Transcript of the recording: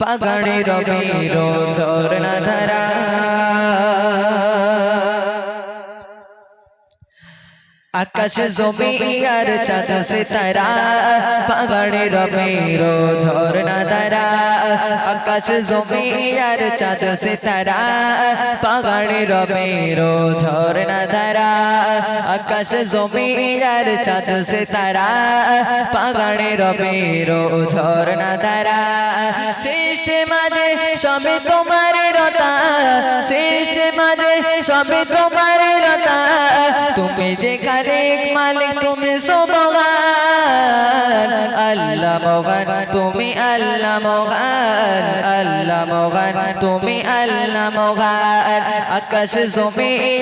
পাগাড়ি রবিরো ঝরনা ধারা আকাশ জমি আর চাঁদ সিতারা পাগাড়ি রবিরো ঝরনা ধারা আকাশ জমি আর চাঁদ সিতারা পাগাড়ি রবিরো ঝরনা ধারা আকাশ জমি আর চাঁদ সিতারা পাগাড়ি রবিরো ঝরনা ধারা সৃষ্টি মাঝে সবে তোমার রতা সৃষ্টি মাঝে সবে তোমার রতা তুমি যে খালিক মালিক তুমি সুবহান আল্লাহ মহান তুমি আল্লাহ মহান আল্লাহ মহান তুমি আল্লাহ মহান আকাশ জমি